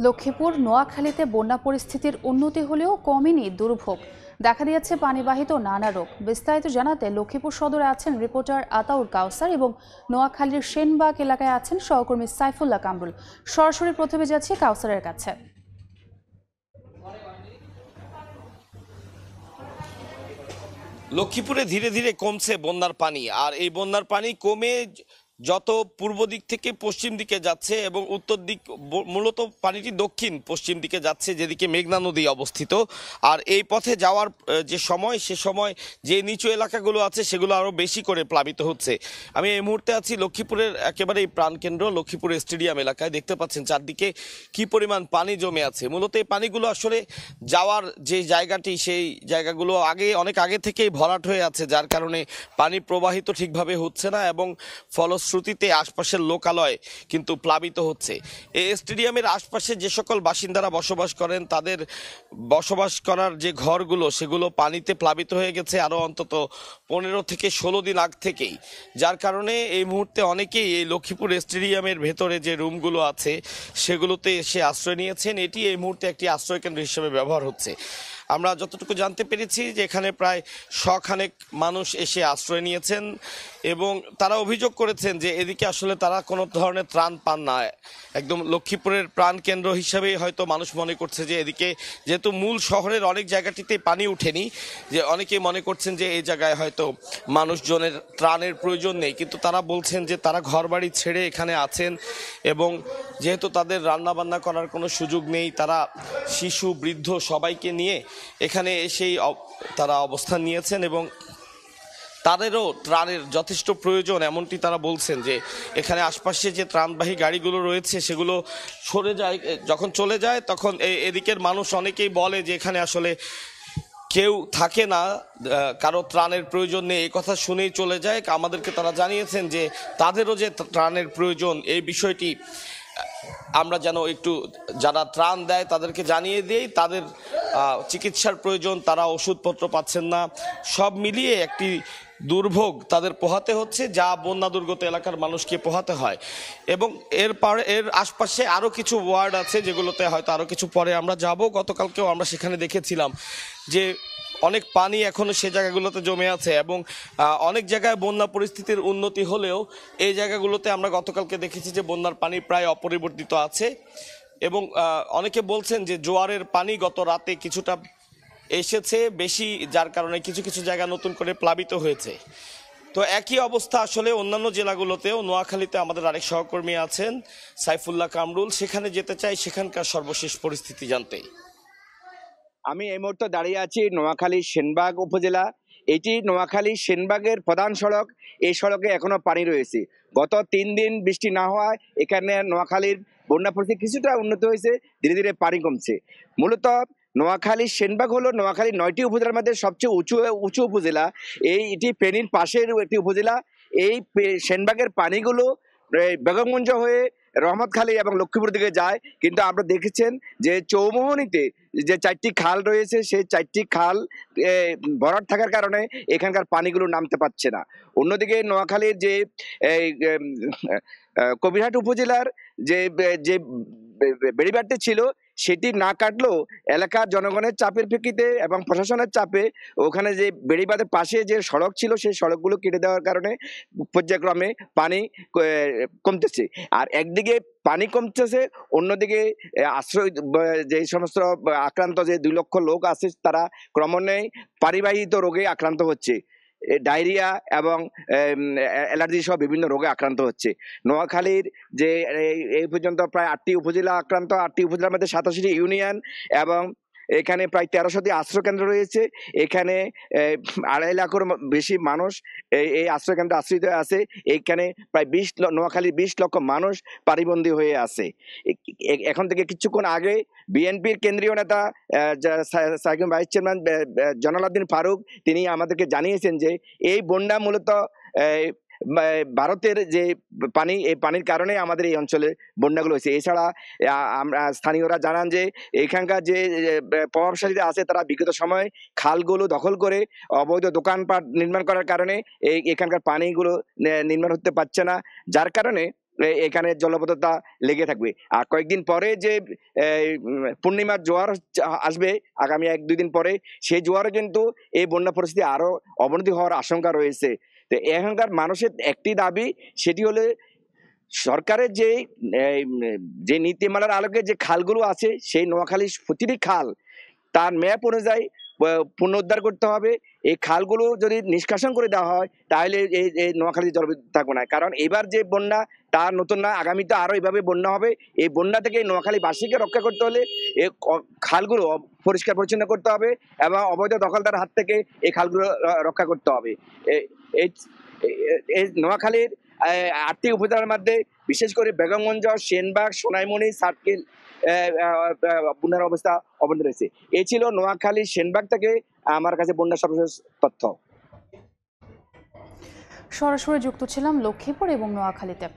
লক্ষ্মীপুর নোয়াখালীতে বন্যা পরিস্থিতির উন্নতি হলেও কমেনি দুর্ভোগ। দেখা দিয়েছে পানিবাহিত নানা রোগ। বিস্তারিত জানাতে লক্ষ্মীপুর সদরে আছেন রিপোর্টার আতাউর কাউসার এবং নোয়াখালীর সেনবাগ এলাকায় আছেন সহকর্মী সাইফুল্লাহ কামরুল। সরাসরি প্রথমে যাচ্ছি কাউসারের কাছে। লক্ষ্মীপুরে ধীরে ধীরে কমছে বন্যার পানি, আর এই বন্যার পানি কমে যত পূর্ব দিক থেকে পশ্চিম দিকে যাচ্ছে এবং উত্তর দিক মূলত পানিটি দক্ষিণ পশ্চিম দিকে যাচ্ছে, যেদিকে মেঘনা নদী অবস্থিত। আর এই পথে যাওয়ার যে সময়, সে সময় যে নিচু এলাকাগুলো আছে সেগুলো আরও বেশি করে প্লাবিত হচ্ছে। আমি এই মুহূর্তে আছি লক্ষ্মীপুরের একেবারেই প্রাণকেন্দ্র লক্ষ্মীপুর স্টেডিয়াম এলাকায়। দেখতে পাচ্ছেন চারদিকে কি পরিমাণ পানি জমে আছে। মূলত এই পানিগুলো আসলে যাওয়ার যে জায়গাটি, সেই জায়গাগুলো অনেক আগে থেকেই ভরাট হয়ে আছে, যার কারণে পানি প্রবাহিত ঠিকভাবে হচ্ছে না এবং ফলশ্রুতিতে আশপাশের লোকালয় কিন্তু প্লাবিত হচ্ছে। এই স্টেডিয়ামের আশপাশে যে সকল বাসিন্দারা বসবাস করেন, তাদের বসবাস করার যে ঘরগুলো সেগুলো পানিতে প্লাবিত হয়ে গেছে আরও অন্তত 15 থেকে 16 দিন আগ থেকেই, যার কারণে এই মুহূর্তে অনেকেই এই লক্ষ্মীপুর স্টেডিয়ামের ভেতরে যে রুমগুলো আছে সেগুলোতে এসে আশ্রয় নিয়েছেন। এটি এই মুহূর্তে একটি আশ্রয়কেন্দ্র হিসেবে ব্যবহার হচ্ছে। আমরা যতটুকু জানতে পেরেছি যে এখানে প্রায় 100 খানেক মানুষ এসে আশ্রয় নিয়েছেন এবং তারা অভিযোগ করেছেন যে এদিকে আসলে তারা কোনো ধরনের ত্রাণ পান না। একদম লক্ষ্মীপুরের প্রাণ কেন্দ্র হিসাবে হয়তো মানুষ মনে করছে যে এদিকে, যেহেতু মূল শহরের অনেক জায়গাটিতে পানি উঠেনি, যে অনেকেই মনে করছেন যে এই জায়গায় হয়তো মানুষজনের ত্রাণের প্রয়োজন নেই, কিন্তু তারা বলছেন যে তারা ঘরবাড়ি ছেড়ে এখানে আছেন এবং যেহেতু তাদের রান্নাবান্না করার কোনো সুযোগ নেই, তারা শিশু বৃদ্ধ সবাইকে নিয়ে এখানে এসেই তারা অবস্থান নিয়েছেন এবং তাদেরও ত্রাণের যথেষ্ট প্রয়োজন, এমনটি তারা বলছেন। যে এখানে আশপাশে যে ত্রাণবাহী গাড়িগুলো রয়েছে সেগুলো সরে যায়, যখন চলে যায় তখন এদিকের মানুষ অনেকেই বলে যে এখানে আসলে কেউ থাকে না, কারো ত্রাণের প্রয়োজন নেই, এই কথা শুনেই চলে যায়। আমাদেরকে তারা জানিয়েছেন যে তাদেরও যে ত্রাণের প্রয়োজন, এই বিষয়টি আমরা যেন একটু যারা ত্রাণ দেয় তাদেরকে জানিয়ে দিই। তাদের চিকিৎসার প্রয়োজন, তারা ওষুধপত্র পাচ্ছেন না, সব মিলিয়ে একটি দুর্ভোগ তাদের পোহাতে হচ্ছে, যা বন্যা দুর্গত এলাকার মানুষকে পোহাতে হয়। এবং এর আশপাশে আরও কিছু ওয়ার্ড আছে যেগুলোতে হয়তো আরও কিছু পরে আমরা যাব। গতকালকেও আমরা সেখানে দেখেছিলাম যে অনেক পানি এখনো সে জায়গাগুলোতে জমে আছে এবং অনেক জায়গায় বন্যা পরিস্থিতির উন্নতি হলেও এই জায়গাগুলোতে আমরা গতকালকে দেখেছি যে বন্যার পানি প্রায় অপরিবর্তিত আছে এবং অনেকে বলছেন যে জোয়ারের পানি গত রাতে কিছুটা এসেছে বেশি, যার কারণে কিছু কিছু জায়গা নতুন করে প্লাবিত হয়েছে। তো একই অবস্থা আসলে অন্যান্য জেলাগুলোতেও। নোয়াখালীতে আমাদের আরেক সহকর্মী আছেন সাইফুল্লাহ কামরুল, সেখানে যেতে চাই সেখানকার সর্বশেষ পরিস্থিতি জানতে। আমি এই মুহূর্তে দাঁড়িয়ে আছি নোয়াখালী সেনবাগ উপজেলা। এটি নোয়াখালী সেনবাগের প্রধান সড়ক। এই সড়কে এখনো পানি রয়েছে। গত 3 দিন বৃষ্টি না হওয়ায় এখানে নোয়াখালীর বন্যা পরিস্থিতি কিছুটা উন্নত হয়েছে, ধীরে ধীরে পানি কমছে। মূলত নোয়াখালী সেনবাগ হলো নোয়াখালী 9টি উপজেলার মধ্যে সবচেয়ে উঁচু উপজেলা। এটি ফেনীর পাশের একটি উপজেলা। এই সেনবাগের পানিগুলো বেগমগঞ্জ হয়ে রহমতখালী এবং লক্ষ্মীপুর দিকে যায়, কিন্তু আপনারা দেখেছেন যে চৌমোহনীতে যে 4টি খাল রয়েছে, সেই 4টি খাল ভরাট থাকার কারণে এখানকার পানিগুলো নামতে পারছে না। অন্যদিকে নোয়াখালীর যে কবিরহাট উপজেলার যে যে বেড়িবাঁধটি ছিল সেটি না কাটলেও এলাকার জনগণের চাপের প্রেক্ষিতে এবং প্রশাসনের চাপে ওখানে যে বেড়িবাঁধের পাশে যে সড়ক ছিল সেই সড়কগুলো কেটে দেওয়ার কারণে পর্যায়ক্রমে পানি কমতেছে। আর একদিকে পানি কমতেছে, অন্যদিকে আশ্রয় যে সমস্ত আক্রান্ত যে 2 লক্ষ লোক আছে তারা ক্রমান্বয়ে পানিবাহিত রোগে আক্রান্ত হচ্ছে, ডায়রিয়া এবং অ্যালার্জি সহ বিভিন্ন রোগে আক্রান্ত হচ্ছে। নোয়াখালীর যে এই পর্যন্ত প্রায় 8টি উপজেলা আক্রান্ত, 8টি উপজেলার মধ্যে 87টি ইউনিয়ন এবং এখানে প্রায় 1300টি আশ্রয়কেন্দ্র রয়েছে। এখানে 2.5 লাখের বেশি মানুষ এই আশ্রয়কেন্দ্রে আশ্রিত আছে। এখানে প্রায় নোয়াখালীর 20 লক্ষ মানুষ পারিবন্দী হয়ে আছে। এখন থেকে কিছুক্ষণ আগে বিএনপির কেন্দ্রীয় নেতা ভাইস চেয়ারম্যান জয়নাল ফারুক তিনি আমাদেরকে জানিয়েছেন যে এই বন্যা মূলত ভারতের যে পানি, এই পানির কারণে আমাদের এই অঞ্চলে বন্যাগুলো হয়েছে। এছাড়া আমরা স্থানীয়রা জানান যে এখানকার যে প্রভাবশালীরা আছে তারা বিগত সময়ে খালগুলো দখল করে অবৈধ দোকানপাট নির্মাণ করার কারণে এখানকার পানিগুলো নির্মাণ হতে পারছে না, যার কারণে এখানে জলবদ্ধতা লেগে থাকবে। আর কয়েকদিন পরে যে পূর্ণিমার জোয়ার আসবে আগামী 1-2 দিন পরে, সেই জোয়ারে কিন্তু এই বন্যা পরিস্থিতি আরো অবনতি হওয়ার আশঙ্কা রয়েছে। তো এখানকার মানুষের একটি দাবি, সেটি হলে সরকারের যে নীতিমালার আলোকে যে খালগুলো আছে, সেই নোয়াখালীর প্রতিটি খাল তার ম্যাপ অনুযায়ী পুনরুদ্ধার করতে হবে। এই খালগুলো যদি নিষ্কাশন করে দেওয়া হয়, তাহলে এই নোয়াখালী জলবিদ্যুৎ থাকবে না। কারণ এবার যে বন্যা, তার নতুন না, আগামীতে আরো এইভাবে বন্যা হবে। এই বন্যা থেকে নোয়াখালীবাসীকে রক্ষা করতে হলে এই খালগুলো পরিষ্কার পরিচ্ছন্ন করতে হবে এবং অবৈধ দখলদার হাত থেকে এই খালগুলো রক্ষা করতে হবে। এই নোয়াখালীর 8টি উপজেলার মধ্যে বিশেষ করে বেগমগঞ্জ, সেনবাগ, সোনাইমুড়ি সার্কেল বন্যার অবস্থা অবনতি রয়েছে। এই ছিল নোয়াখালী সেনবাগ থেকে আমার কাছে বন্যার সর্বশেষ তথ্য। সরাসরি যুক্ত ছিলাম লক্ষ্মীপুর এবং নোয়াখালীতে।